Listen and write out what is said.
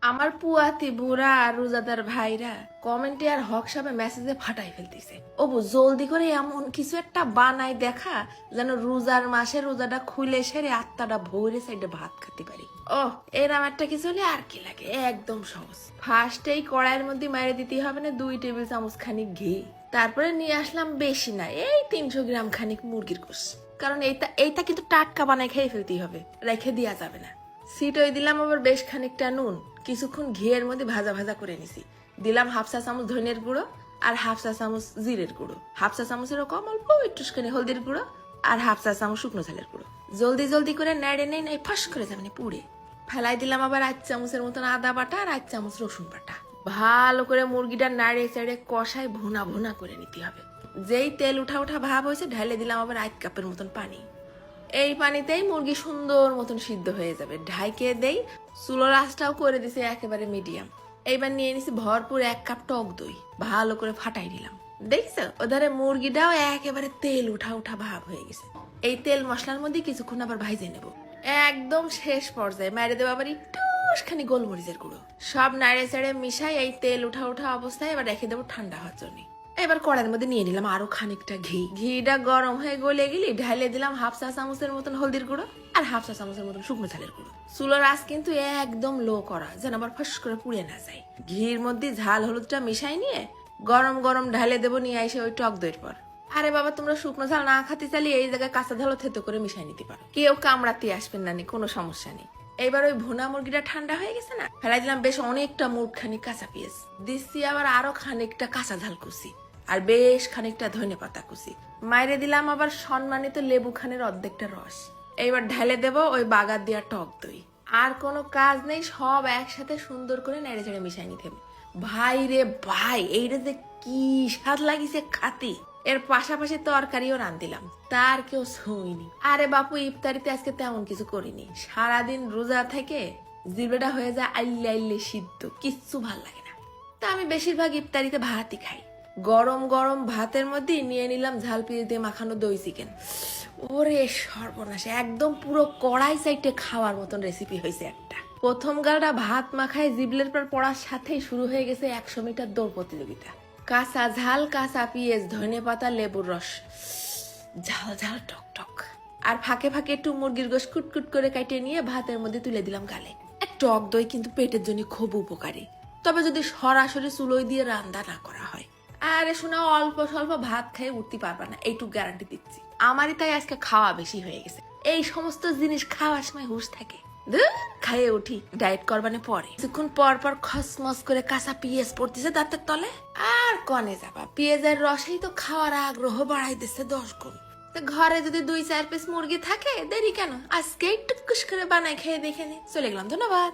আমার পুয়াতি বুড়া আর রোজাদার ভাইরা কমেন্টে আর হোয়াটসঅ্যাপে মেসেজে ফাটাই ফেলতেছে। ওবু জলদি করে এমন কিছু একটা বানাই দেখা যেন রোজার মাসে রোজাটা খুলে সেরে আত্মাটা ভরে সাইডে ভাত খেতে পারি। ও এরম একটা কিছু হলে আর কি লাগে, একদম সহজ। ফার্স্টেই কড়াইয়ের মধ্যে মাইরে দিতে হবে না 2 টেবিল চামচ খানিক ঘি। তারপরে নিয়ে আসলাম বেশি না, এই 300 গ্রাম খানিক মুরগির গোশ। কারণ এইটা কিন্তু টাটকা বানাই খেয়ে ফেলতেই হবে, রেখে দেওয়া যাবে না। সিটই দিলাম আবার বেশ খানিকটা নুন, কিছুক্ষণ ঘিয়ের মধ্যে ভাজা ভাজা করে নিছি। দিলাম 1/2 চা চামচ ধনিয়ার গুঁড়ো আর 1/2 চা চামচ জিরের গুঁড়ো, 1/2 চা চামচেরও কম অল্প একটুখানি হলদির গুঁড়ো আর 1/2 চা চামচ শুকনো ঝালের গুঁড়ো। জলদি জলদি করে নেড়ে নেই ফাঁস করে যাবে পুড়ে। ফেলাই দিলাম আবার 1 চামচের মতন আদা বাটা আর 1 চামচ রসুন বাটা। ভালো করে মুরগিটা নাড়ে চেড়ে কষায় ভুনা ভুনা করে নিতে হবে। যেই তেল উঠা উঠা ভাব হয়েছে ঢালে দিলাম আবার 1 কাপের মতন পানি। এই পানিতেই মুরগি সুন্দর মতন সিদ্ধ হয়ে যাবে। ঢাইকে দেই, চুলোর আঁচটাও করে দিছে একেবারে মিডিয়াম। এইবার নিয়ে নিছি ভরপুর 1 কাপ টক দই, ভালো করে ফাটাই দিলাম। দেখছো ওধারে মুরগিটাও একেবারে তেল উঠা উঠা ভাব হয়ে গেছে। এই তেল মশলার মধ্যে কিছুক্ষণ আবার ভাইজে নেব। একদম শেষ পর্যায়ে মাইরে দেবো আবার একটুখানি গোলমরিচের গুঁড়ো। সব নাড়ে চাড়ে মিশাই এই তেল উঠা উঠা অবস্থায় এবার রেখে দেবো ঠান্ডা হওয়ার জন্য। এবার কড়াইয়ের মধ্যে নিয়ে নিলাম আরো খানিকটা ঘি। ঘিটা গরম হয়ে গলে গেলি ঢালে দিলাম 1/2 চা চামচের মতন হলদির গুঁড়ো আর 1/2 চা চামচের মতন শুকনো ঝালের গুঁড়ো। চুলোর আঁচ কিন্তু একদম লো করা, যেন আবার ফস করে পুড়ে না যায়। ঘির মধ্যে ঝাল হলুদটা মিশাই নিয়ে গরম গরম ঢালে দেবো নিয়ে এসে ওই টক দইয়ের পর। আরে বাবা, তোমরা শুকনো ঝাল না খাতে চাইলে এই জায়গায় কাঁচা ঝালও থেতো করে মিশাই নিতে পারো, কেউ কামড়াতে আসবেন না, কোনো সমস্যা নেই। এবার ওই ভুনা মুরগিটা ঠান্ডা হয়ে গেছে না, ফেলাই দিলাম বেশ অনেকটা মুরখানি কাঁচা পেঁয়াজ, দিচ্ছি আবার আরো খানিকটা কাঁচা ঝাল কুচি আর বেশ খানিকটা ধনেপাতা কুচি। মাইরে দিলাম আবার সম্মানিত লেবু খানের অর্ধেকটা রস। এইবার ঢেলে দেব ওই বাগার দেওয়া টক দই। আর কোনো কাজ নেই, সব একসাথে সুন্দর করে নেড়ে চেড়ে মিশাই নিতে হবে। ভাই রে ভাই, এইটা যে কি স্বাদ লাগিছে খাতি। এর পাশাপাশি তরকারিও রান্ধিলাম, তার কেউ ছুঁইনি। আরে বাপু, ইফতারিতে আজকে তেমন কিছু করিনি। সারাদিন রোজা থেকে জিভেটা হয়ে যায় আইলে আইলে সিদ্ধ, কিচ্ছু ভাল লাগে না। তা আমি বেশিরভাগ ইফতারিতে ভাতই খাই। গরম গরম ভাতের মধ্যে নিয়ে নিলাম ঝাল পেঁয়াজ দিয়ে মাখানো দই চিকেন। ওরে সর্বনাশ, একদম পুরো কড়াই সাইডে খাওয়ার মতন রেসিপি হয়েছে একটা। প্রথম গালটা ভাত মাখায় জিবলের পর পড়ার সাথেই শুরু হয়ে গেছে 100 মিটার দৌড় প্রতিযোগিতা। কাঁচা ঝাল, কাঁচা পেঁয়াজ, ধনেপাতা, লেবুর রস, ঝাল ঝাল টক টক। আর ফাঁকে ফাঁকে একটু মুরগির গোশ কুটকুট করে কাটিয়ে নিয়ে ভাতের মধ্যে তুলে দিলাম গালে। টক দই কিন্তু পেটের জন্য খুব উপকারী, তবে যদি সরাসরি চুলোয় দিয়ে রান্না না করা হয়। আরে শোনা, অল্প স্বল্প ভাত খেয়ে উঠতে পারবা না, এইটুকু গ্যারান্টি দিচ্ছি। আমারই তাই আজকে খাওয়া বেশি হয়ে গেছে। এই সমস্ত জিনিস খাওয়ার সময় হুঁশ থাকে, খাইয়ে উঠি ডায়েট করবানে পরে। কিছুক্ষণ পর পর খসমস করে কাঁচা পেঁয়াজ পড়তেছে দাঁতের তলে। আর কনে যাবা, পেঁয়াজের রসেই তো খাওয়ার আগ্রহ বাড়াই দিচ্ছে 10 গুণ। ঘরে যদি 2-4 পিস মুরগি থাকে, দেরি কেন, আজকে টুকুস করে বানাই খেয়ে দেখে নি। চলে গেলাম, ধন্যবাদ।